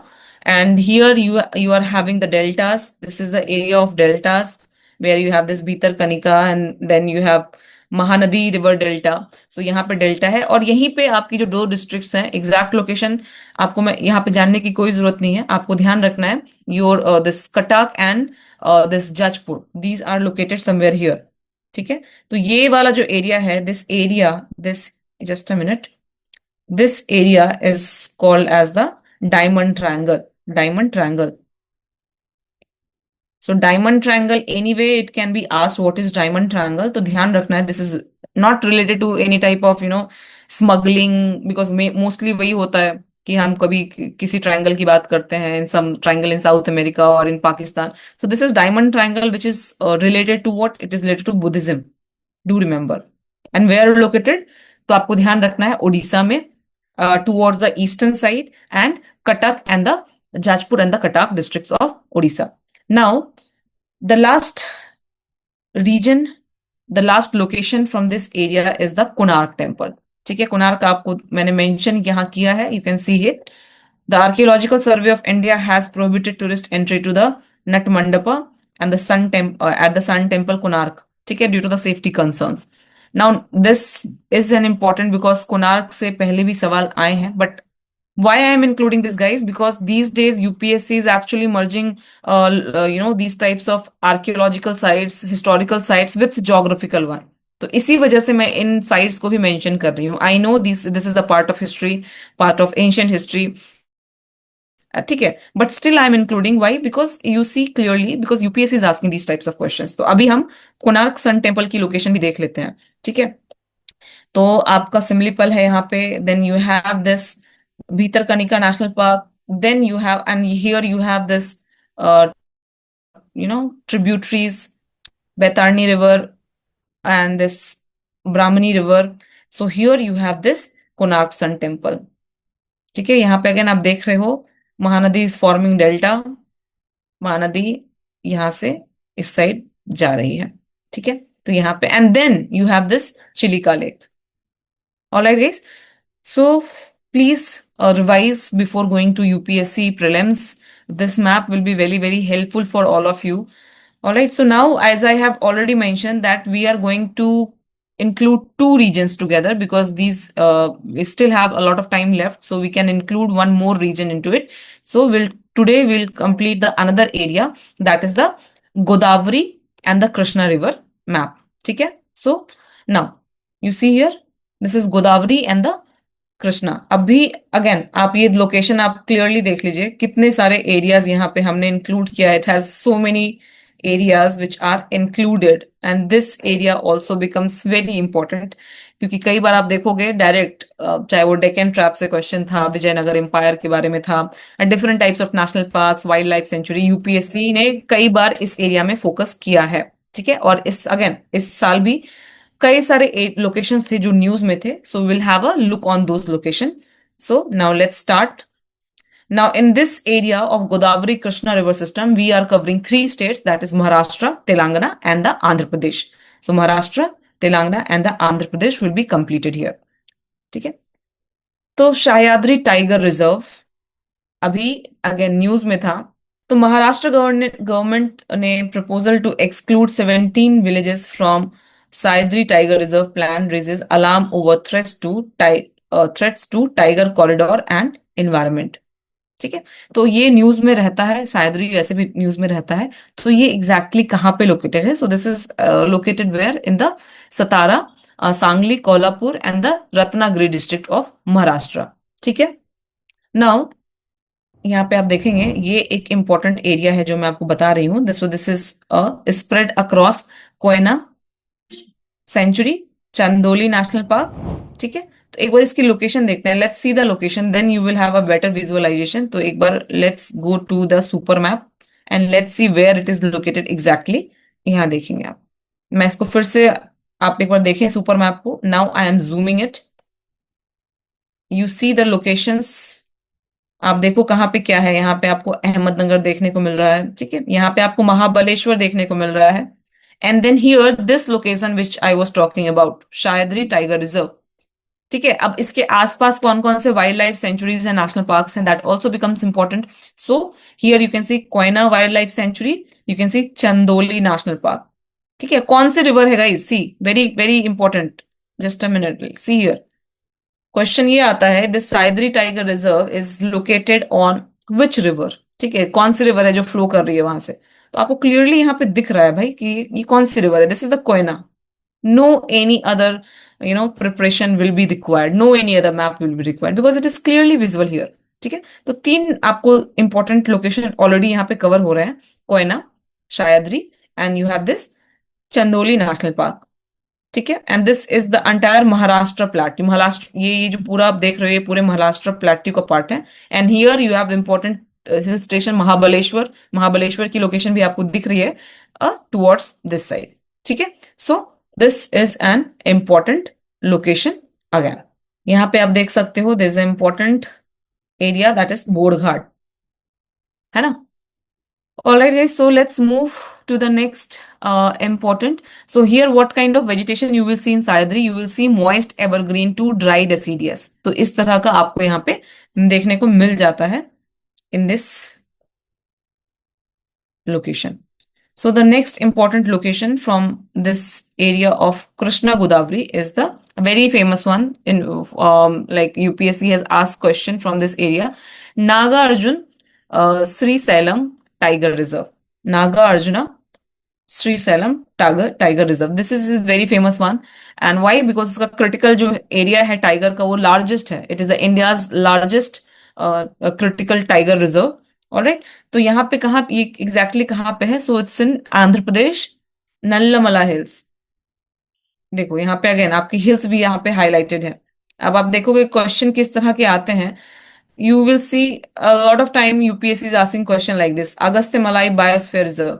and here you are having the deltas. This is the area of deltas where you have this Bhitarkanika and then you have Mahanadi river delta. So यहाँ पे delta है और यहीं पे आपकी जो 2 डिस्ट्रिक्ट्स हैं, एग्जैक्ट लोकेशन आपको मैं यहाँ पे जानने की कोई जरूरत नहीं है. आपको ध्यान रखना है your this Cuttack and this Jajpur, these are located somewhere here. ठीक है, तो ये वाला जो एरिया है, this just a minute, this area is called as the diamond triangle. So diamond triangle, anyway, it can be asked what is diamond triangle. तो ध्यान रखना है, this is not related to any type of smuggling, because mostly वही होता है कि हम कभी किसी ट्रायंगल की बात करते हैं, in some triangle in South America or in Pakistan. So this is diamond triangle which is related to what? It is related to Buddhism. Do remember. And where located? तो आपको ध्यान रखना है ओडिशा में, towards the eastern side, and Cuttack and the Jajpur and the Cuttack districts of Odisha. Now, the last location from this area is the Konark temple. ठीक है, कोणार्क आपको मैंने मेंशन यहाँ किया है, you can see it. The Archaeological Survey of India has prohibited tourist entry to the Nat Mandapa and the at the Sun Temple Konark. ठीक है, due to the safety concerns. Now this is an important because Konark से पहले भी सवाल आए हैं, but why I am including this, guys, because these days UPSC is actually merging these types of archaeological sites, historical sites with geographical one. तो इसी वजह से मैं इन साइट्स को भी मेंशन कर रही हूँ. I know this is the part of history, part of ancient history, ठीक है, but still I am including. Why? Because you see clearly, because UPSC is asking these types of questions. तो अभी हम Konark sun temple की location भी देख लेते हैं. ठीक है, तो आपका सिमिलीपल है यहाँ पे. Then you have this Bhitarkanika national park. Then you have, and here you have this tributaries, Baitarni river and this Brahmani river. So here you have this Konark Sun Temple. ठीक है, यहाँ पे अगेन आप देख रहे हो Mahanadi is forming delta. Mahanadi यहाँ से इस साइड जा रही है. ठीक है, तो यहाँ पे and then you have this Chilika lake. Alright guys, so please revise before going to UPSC prelims. This map will be very, very helpful for all of you. All right, so now, as I have already mentioned, that we are going to include two regions together because these we still have a lot of time left, so we can include one more region into it. So today we'll complete the another area, that is the Godavari and the Krishna river map. ठीक है, so now you see here, this is Godavari and the Krishna. अभी again आप ये location आप clearly देख लीजिए, कितने सारे एरियाज यहाँ पे हमने इंक्लूड किया है. It has so many areas which are included, and this area also becomes very important, क्योंकि कई बार आप देखोगे डायरेक्ट, चाहे वो डेक्कन ट्रैप से क्वेश्चन था, विजयनगर एम्पायर के बारे में था, different types of national parks, wild life sanctuary, UPSC ने कई बार इस एरिया में फोकस किया है. ठीक है, और इस साल भी कई सारे लोकेशंस थे जो न्यूज में थे. So will have a look on those location. So now let's start. Now, in this area of Godavari Krishna river system, we are covering three states, that is Maharashtra, Telangana, and the Andhra Pradesh. So, Maharashtra, Telangana, and the Andhra Pradesh will be completed here. ठीक है, तो Sahyadri tiger reserve अभी again news में था. तो Maharashtra government ने proposal to exclude 17 villages from Sahyadri tiger reserve plan raises alarm over threats to tiger corridor and environment. ठीक है, तो ये न्यूज में रहता है, सह्याद्री वैसे भी न्यूज में रहता है. तो ये एग्जैक्टली कहाँ पे लोकेटेड है? So this is located where in the Satara, Sangli, Kolhapur and the Ratnagiri district of Maharashtra. ठीक है, नाउ यहाँ पे आप देखेंगे ये एक इंपॉर्टेंट एरिया है जो मैं आपको बता रही हूँ. This is spread across Koyna sanctuary, Chandoli national park. ठीक है, तो एक बार इसकी लोकेशन देखते हैं. Let's see the location, then you will have a better visualization. तो एक बार let's go to the super map and let's see where it is located exactly. यहाँ देखेंगे आप, मैं इसको फिर से, आप एक बार देखें सुपर मैप को. Now I am zooming it. You see the locations. आप देखो कहाँ पे क्या है. यहाँ पे आपको अहमदनगर देखने को मिल रहा है. ठीक है, यहाँ पे आपको महाबलेश्वर देखने को मिल रहा है. And then here this location which I was talking about, Sahyadri tiger reserve. ठीक है, अब इसके आसपास कौन कौन से wildlife sanctuaries and national parks हैं, that also becomes important. So here you can see Koyna wildlife sanctuary, you can see Chandoli national park. ठीक है, कौन से रिवर है guys? See, very very important. Just a minute, see here. Question ये आता है, this Sahyadri tiger reserve is located on which river. ठीक है, कौन सी रिवर है जो फ्लो कर रही है वहां से? तो आपको क्लियरली यहाँ पे दिख रहा है भाई कि ये कौन सी रिवर है. This is the Koyna. No any other preparation will be required, no any other map will be required because it is clearly visible here. ठीक है, तो तीन आपको इंपॉर्टेंट लोकेशन ऑलरेडी यहाँ पे कवर हो रहे हैं, Koyna, Sahyadri, and you have this Chandoli national park. ठीक है, and this is the entire Maharashtra plateau. Maharashtra, ये जो पूरा आप देख रहे हो, ये पूरे महाराष्ट्र प्लेट्यू का पार्ट है. And here you have important hill station Mahabaleshwar. Mahabaleshwar की लोकेशन भी आपको दिख रही है टुवर्ड्स दिस साइड. ठीक है, so this is an important location again. यहाँ पे आप देख सकते हो this is important area, that is Borghat, है ना. Alright guys, so let's move to the next important. So here what kind of vegetation you will see in Sahyadri? You will see moist evergreen to dry deciduous. तो इस तरह का आपको यहाँ पे देखने को मिल जाता है in this location. So the next important location from this area of Krishna Godavari is the very famous one in like UPSC has asked question from this area. Naga Arjun Sri Salem Tiger Reserve. Naga Arjuna Sri Salem Tiger Reserve. This is a very famous one. And why? Because इसका critical जो area है tiger का वो largest है. It is the India's largest critical tiger reserve. ऑलराइट, तो यहाँ पे कहाँ ये एग्जैक्टली कहाँ पे है? So it's in Andhra Pradesh, Nallamala hills. देखो यहाँ पे अगेन आपकी हिल्स भी यहाँ पे हाईलाइटेड है। अब आप देखोगे क्वेश्चन किस तरह के आते हैं। You will see a lot of time UPSC is asking question like this, Agasthyamalai biosphere reserve.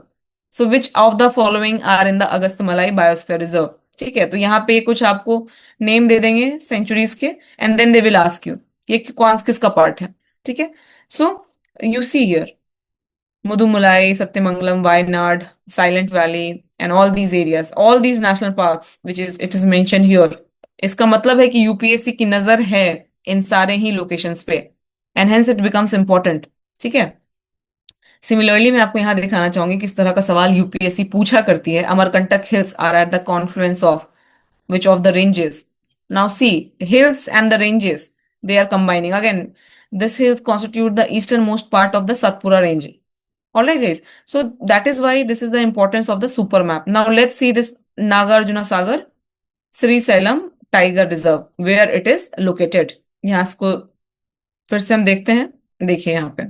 So which of the following are in the Agasthyamalai biosphere reserve? ठीक है, तो यहाँ पे कुछ आपको नेम दे देंगे सेंचुरीज के, and then they will ask you ये कौन किसका पार्ट है। ठीक है, so you see here Mudumulai, Satyamangalam, Wayanad, Silent Valley, and all these areas, all these national parks, which is it is mentioned here. इसका मतलब है कि यूपीएससी की नजर है इन सारे ही लोकेशंस पे, and hence it becomes important. ठीक है, सिमिलरली मैं आपको यहाँ दिखाना चाहूंगी किस तरह का सवाल यूपीएससी पूछा करती है। Amarkantak hills are at the confluence of which of the ranges? Now see, hills and the ranges, they are combining. Again, this hills constitute the easternmost part of the Satpura range. All right, guys. So that is why this is the importance of the super map. Now let's see this Nagarjuna Sagar Sri Salem Tiger Reserve, where it is located. यहाँ इसको फिर से हम देखते हैं। देखिए यहाँ पे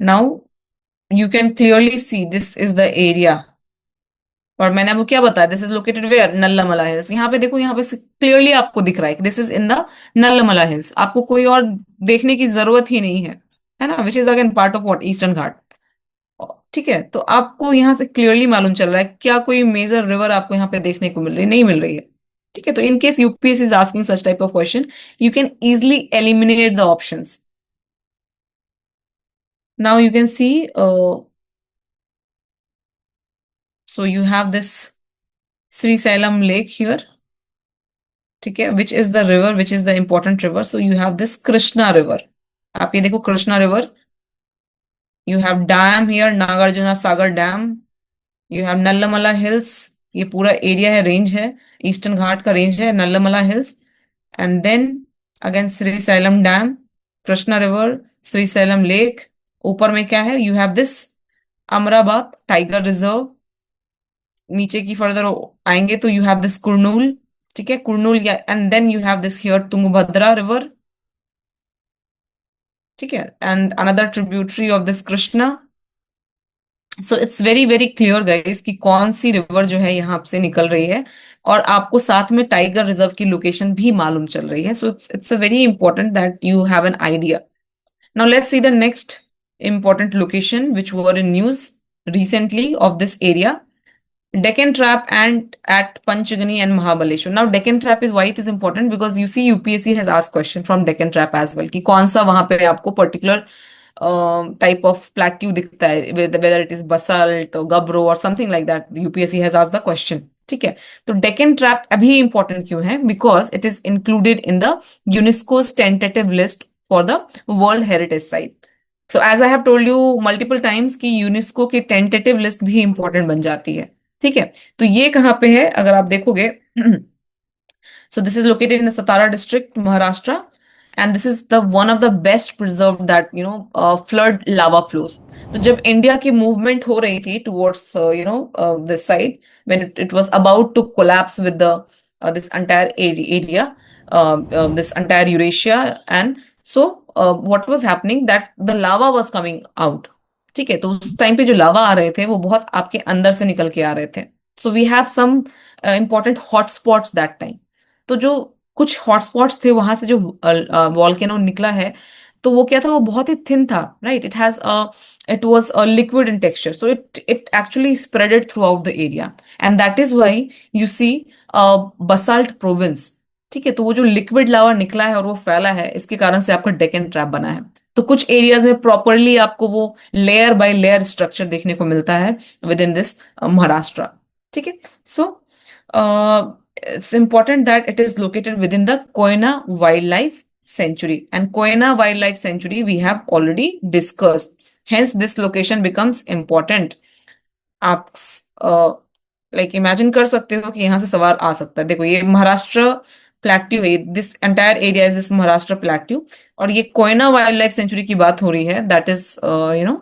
now you can clearly see this is the area, और मैंने आपको क्या बताया, this is located where? Nallamala hills. यहाँ पे देखो, यहाँ पे क्लियरली आपको दिख रहा है कि this is in the Nallamala hills. आपको कोई और देखने की जरूरत ही नहीं है ना, which is again part of what, eastern Ghat. ठीक है, तो आपको यहाँ से क्लियरली मालूम चल रहा है क्या कोई मेजर रिवर आपको यहाँ पे देखने को मिल रही, नहीं मिल रही है। ठीक है, तो in case UPSC is asking such type of question, you can easily eliminate the options. Now you can C so you have this Sri Salem lake here, ठीक है, which is the river, which is the important river. So you have this Krishna river. आप ये देखो Krishna river. You have dam here, Nagarjuna Sagar dam. You have नल्लमला hills. ये पूरा area है, range है, eastern घाट का रेंज है, Nallamala hills. And then again Srisailam dam, Krishna river, Srisailam lake. ऊपर में क्या है? You have this Amrabad tiger reserve. नीचे की फर्दर आएंगे तो यू हैव दिस कुर्नूल. ठीक है, Kurnool, and then you have this here Tungabhadra river. ठीक है, and another tributary of this Krishna. So it's very very clear guys कि कौन सी रिवर जो है यहाँ से निकल रही है, और आपको साथ में टाइगर रिजर्व की लोकेशन भी मालूम चल रही है. So it's a very important that you have an idea. Now let's see the next important location which were in news recently of this area. Deccan Trap and at Panchgani and Mahabaleshwar. Now Deccan Trap is why it is important, because you see UPSC has asked question from Deccan Trap as well कि कौन सा वहां पे आपको particular type of plateau दिखता है, whether it is basalt or gabbro or something like that. UPSC has asked the question. ठीक है, तो डेक्कन ट्रैप अभी इंपॉर्टेंट क्यों है? Because it is included in the UNESCO's tentative list for the world heritage site. So as I have told you multiple times कि UNESCO की tentative list भी important बन जाती है. ठीक है, तो ये कहाँ पे है अगर आप देखोगे? So this is located in the Satara district, Maharashtra, and this is the one of the best preserve that flood lava flows. तो जब इंडिया की मूवमेंट हो रही थी towards this side, when it was about to collapse with the this entire area, this entire Eurasia, and so what was happening that the lava was coming out. ठीक है, तो उस टाइम पे जो लावा आ रहे थे वो बहुत आपके अंदर से निकल के आ रहे थे. So we have some important hotspots that time. तो जो कुछ हॉटस्पॉट्स थे वहां से जो वॉल्केनो निकला है, तो वो क्या था? वो बहुत ही थिन था, right? It was a liquid in texture, so it actually spreaded throughout the area, and that is why you see basalt province. ठीक है, तो वो जो लिक्विड लावा निकला है और वो फैला है, इसके कारण से आपका डेक्कन ट्रैप बना है. तो कुछ एरियाज में प्रॉपरली आपको वो लेयर बाय लेयर स्ट्रक्चर देखने को मिलता है विद इन दिस महाराष्ट्र. ठीक है, सो it's important that it is located within the Koyna Wildlife Sanctuary, and Koyna Wildlife Sanctuary we have already discussed. Hence this location becomes important. आप like imagine कर सकते हो कि यहाँ से सवाल आ सकता है। देखो ये महाराष्ट्र प्लेट्यू है, this entire area is this Maharashtra plateau, और ये कोयना वाइल्ड लाइफ सेंचुरी की बात हो रही है, that is you know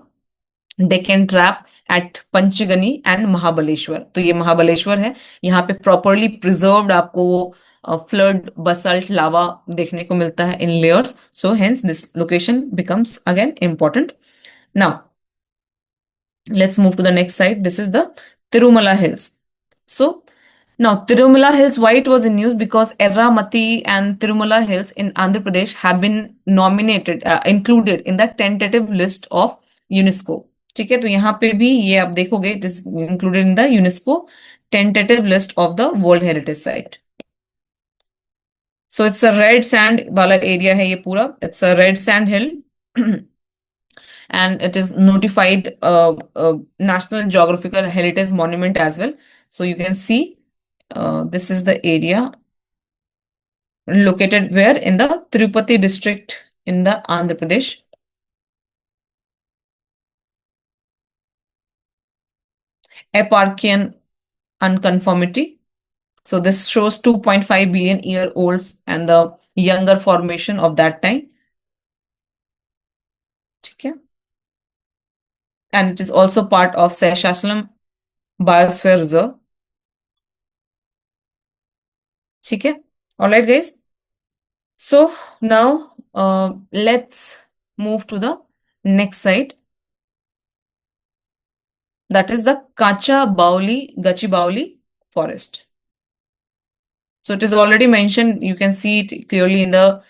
Deccan trap at Panchgani and Mahabaleshwar. तो ये महाबलेश्वर है, यहाँ पे प्रॉपरली प्रिजर्व्ड आपको वो फ्लड बसल्ट लावा देखने को मिलता है in layers, so hence this location becomes again important. Now let's move to the next side. This is the Tirumala Hills. So now Tirumala Hills, why it was in news? Because Erramati and Tirumala Hills in Andhra Pradesh have been nominated, included in the tentative list of UNESCO. ठीक है, तो यहाँ पे भी ये आप देखोगे, it is included in the UNESCO tentative list of the World Heritage Site. So it's a red sand वाला area है ये पूरा, it's a red sand hill and it is notified National Geographical Heritage Monument as well. So you can see this is the area located where in the Tirupati district in the Andhra Pradesh. Eparchian unconformity. So this shows 2.5 billion year olds and the younger formation of that time. ठीक है, and it is also part of Seshachalam Biosphere Reserve. ठीक है, all right guys. So now let's move to the next site. That is the Kacha Bauli Gachibauli forest. So it is already mentioned. You can see it clearly in the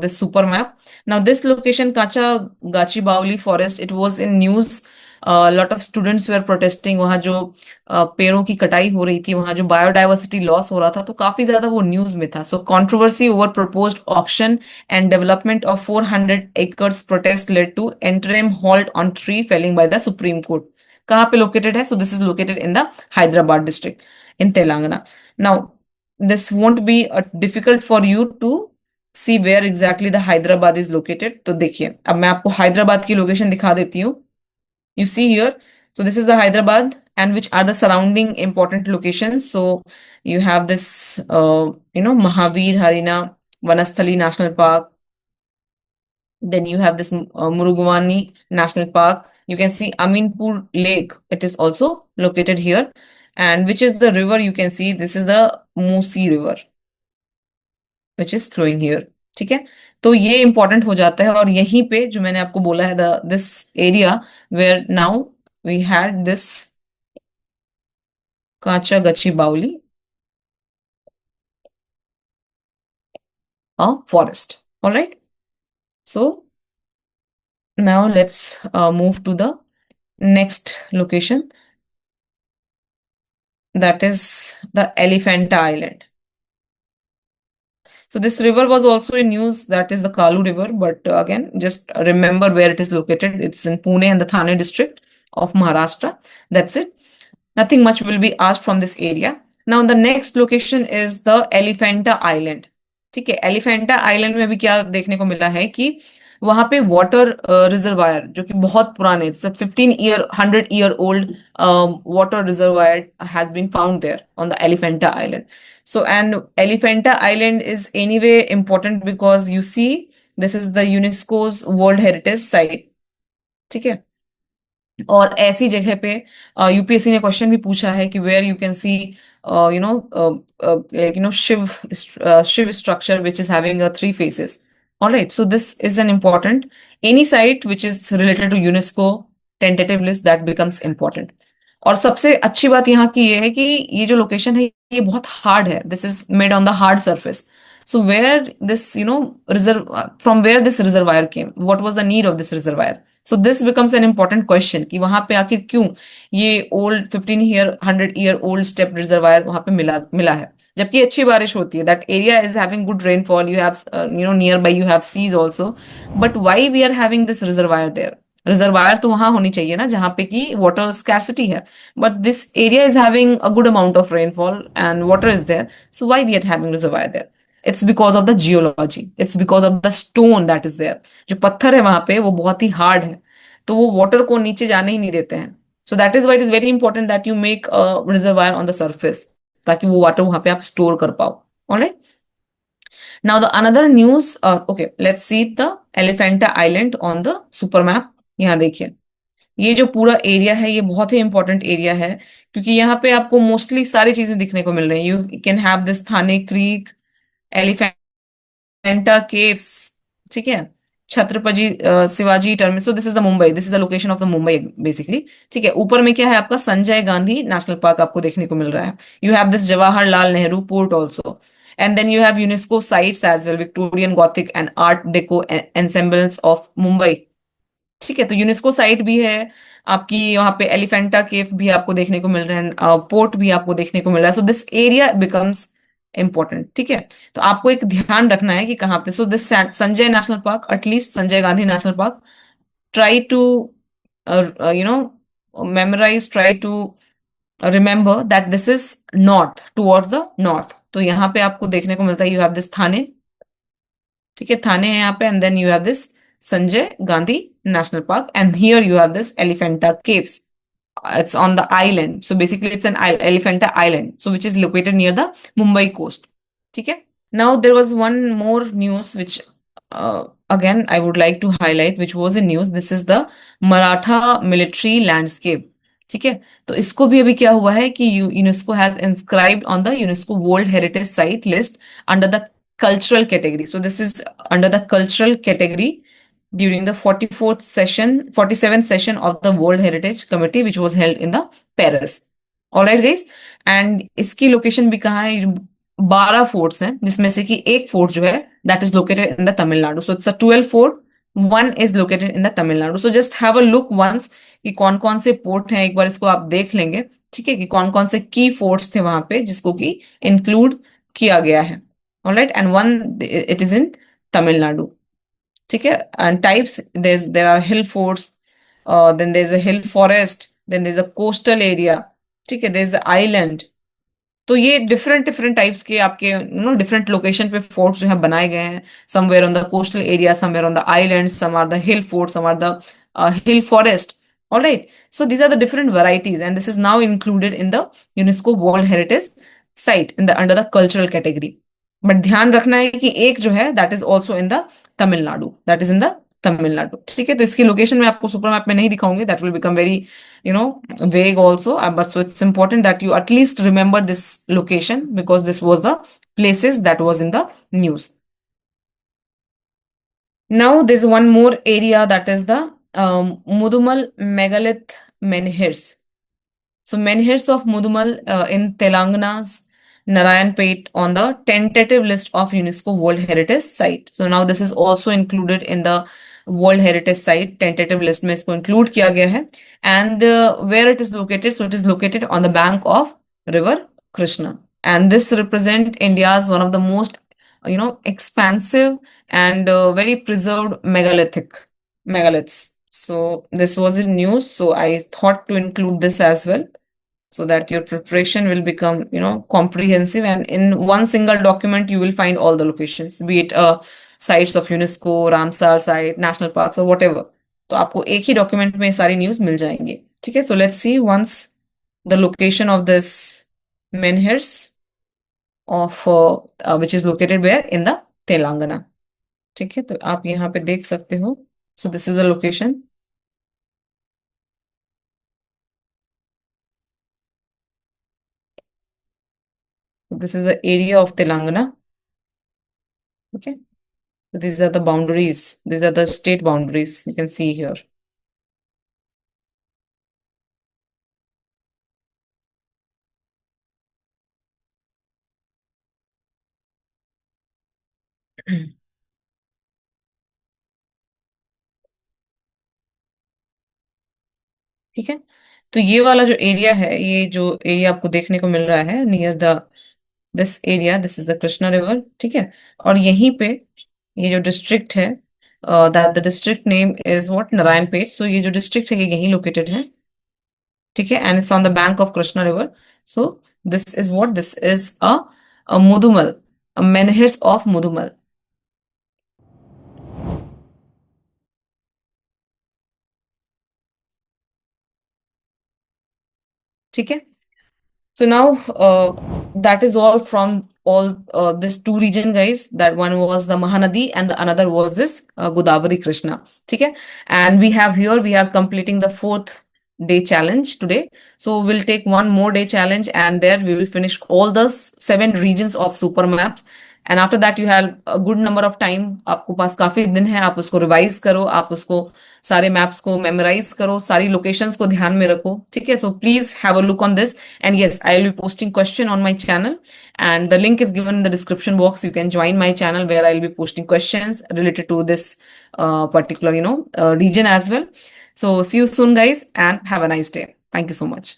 super map. Now this location, Kacha Gachibauli forest, it was in news. A lot of students were protesting. वहाँ जो पेड़ों की कटाई हो रही थी, वहाँ जो बायोडाइवर्सिटी लॉस हो रहा था, तो काफी ज्यादा वो न्यूज में था. So controversy over proposed auction and development of 400 acres protest led to interim halt on tree felling by the Supreme Court. कहाँ पे located है? So this is located in the Hyderabad district in Telangana. Now this won't be difficult for you to see where exactly the Hyderabad is located. तो देखिए, अब मैं आपको हैदराबाद की location दिखा देती हूँ. You see here, so this is the Hyderabad, and which are the surrounding important locations. So you have this Mahavir Harina Vanasthali National Park. Then you have this Murugwani National Park. You can see Aminpur Lake, it is also located here. And which is the river? You can see this is the Musi River which is flowing here. ठीक है, तो ये important हो जाता है, और यहीं पे जो मैंने आपको बोला है this area where now we had this काचा गची बाउली forest. All right, so now let's move to the next location, that is the Elephanta Island. So this river was also in news, that is the Kalu River, but again, just remember where it is located. It's in Pune and the Thane district of Maharashtra. That's it. Nothing much will be asked from this area. Now the next location is the Elephanta Island. ठीक है, Elephanta island में भी क्या देखने को मिला है कि वहां पे वाटर रिजर्वायर जो कि बहुत पुराने 100 year old water reservoir has been found there on the Elephanta Island. So and Elephanta Island is anyway important because you see this is the UNESCO's World Heritage Site. ठीक है, और ऐसी जगह पे यूपीएससी ने क्वेश्चन भी पूछा है कि where you can see Shiva structure which is having 3 faces. All right, so this is an important any site which is related to UNESCO tentative list that becomes important. और सबसे अच्छी बात यहाँ की ये है कि ये जो लोकेशन है ये बहुत हार्ड है. This is made on the hard surface. So where this, from where this reservoir came, what was the need of this reservoir? So this becomes an important question कि वहां पे आखिर क्यों ये old 100 year old step reservoir वहां पे मिला है, जबकि अच्छी बारिश होती है. That area is having good rainfall. You have nearby you have seas also, but why we are having this reservoir there? Reservoir तो वहां होनी चाहिए ना जहां पे कि वाटर स्कैर्सिटी है, but this area is having a good amount of rainfall and water is there. So why we are having reservoir there? It's because of the geology, it's because of the stone that is there. जो पत्थर है वहां पे वो बहुत ही hard है. तो वो वाटर को नीचे जाने ही नहीं देते हैं. सो that is why it is very important that you make reservoir on the surface, ताकि वो वाटर वहां पे आप स्टोर कर पाओ. Alright. Now the another news. Okay, let's see the Elephanta island on the super map. यहाँ देखिए, ये जो पूरा एरिया है ये बहुत ही इंपॉर्टेंट एरिया है, क्योंकि यहाँ पे आपको मोस्टली सारी चीजें दिखने को मिल रही हैं. You can have this Thane creek, Elephanta caves, ठीक है, Chhatrapati Shivaji terminus. So this is the Mumbai, this is the location of the Mumbai basically. ठीक है, ऊपर में क्या है आपका संजय गांधी नेशनल पार्क आपको देखने को मिल रहा है. You have this Jawaharlal Nehru port also. And then you have UNESCO sites as well, Victorian gothic and art deco ensembles of Mumbai. ठीक है, तो यूनेस्को साइट भी है आपकी, वहां पे एलिफेंटा केव भी आपको देखने को मिल रहे हैं, पोर्ट भी आपको देखने को मिल रहा है. So this area becomes important. ठीक है, तो आपको एक ध्यान रखना है कि कहाँ पे. So this Sanjay national park, at least Sanjay Gandhi national park, try to memorise, try to remember that this is north, towards the north. तो यहाँ पे आपको देखने को मिलता है, यू हैव दिस थाने. ठीक है, थाने है यहाँ पे. And then you have this Sanjay Gandhi national park, and here you have this Elephanta Caves. It's on the island. So basically it's an Elephanta Island, so which is located near the Mumbai coast. ठीक है. Now there was one more news which again I would like to highlight, which was in news. This is the Maratha military landscape. ठीक है, तो इसको भी अभी क्या हुआ है कि UNESCO has inscribed on the UNESCO world heritage site list under the cultural category. So this is under the cultural category during the 44th session, 47th session of the World Heritage Committee, which was held in the Paris. All right, guys. And इसकी location भी कहाँ है? 12 forts हैं, जिसमें से कि एक fort जो है that is located in the Tamil Nadu. So it's a 12 fort, one is located in the Tamil Nadu. So just have a look once कि कौन कौन से पोर्ट हैं, एक बार इसको आप देख लेंगे. ठीक है, कि कौन कौन से की फोर्ट्स थे वहां पे जिसको कि इंक्लूड किया गया है. Alright, and one it is in Tamil Nadu. ठीक है, and types, there are hill forts, then there is a hill forest, then there is a coastal area. ठीक है, देयर इज अ आइलैंड. तो ये डिफरेंट डिफरेंट टाइप्स के आपके different location पे forts जो है बनाए गए हैं. Somewhere on the coastal area, somewhere on the island, some are the hill fort, some are the hill forest. All right, so these are the different varieties, and this is now included in the UNESCO World Heritage Site in the under the cultural category. But ध्यान रखना है कि एक जो है that is also in the Tamil Nadu, that is in the Tamil Nadu. ठीक है, तो इसकी लोकेशन मैं आपको सुपर मैप में नहीं दिखाऊंगी, that will become very vague also, but so it's important that you at least remember this location because this was the places that was in the news. Now there's one more area, that is the Mudumal megalith menhirs. So menhirs of Mudumal in Telangana's Narayanpet on the tentative list of UNESCO World Heritage Site. So now this is also included in the World Heritage Site tentative list में इसको include किया गया है. And where it is located? So it is located on the bank of River Krishna. And this represent India's one of the most expansive and very preserved megaliths. So this was in news. So I thought to include this as well, so that your preparation will become comprehensive, and in one single document you will find all the locations, be it sites of UNESCO, Ramsar site, national parks or whatever. तो आपको एक ही document में सारी news मिल जाएंगे. ठीक है, so let's see once the location of this menhirs of which is located where in the Telangana. ठीक है, तो आप यहाँ पे देख सकते हो. सो this is the location. This is the area of Telangana. Okay. So these are the boundaries. These are the state boundaries you can see here. ठीक है, तो ये वाला जो एरिया है, ये जो एरिया आपको देखने को मिल रहा है near the this area, this is the Krishna river. ठीक है, और यहीं पे ये जो डिस्ट्रिक्ट है, that the district name is what, Narayanpet. So ये जो डिस्ट्रिक्ट है ये यहीं लोकेटेड है. ठीक है, and it's on the bank of Krishna river. So this is what, this is a Mudumal, a menhirs of Mudumal. ठीक है. So now that is all from all this two region, guys. That one was the Mahanadi and the another was this Godavari Krishna. Okay, and we have here we are completing the fourth day challenge today. So we'll take one more day challenge and there we will finish all the seven regions of super maps. And after that you have a good number of time. आपको पास काफी दिन है, आप उसको revise करो, आप उसको सारे मैप्स को मेमोराइज करो, सारी लोकेशंस को ध्यान में रखो. ठीक है, so please have a look on this and yes I will be posting question on my channel and the link is given in the description box. You can join my channel where I'll be posting questions related to this particular region as well. So see you soon guys and have a nice day. Thank you so much.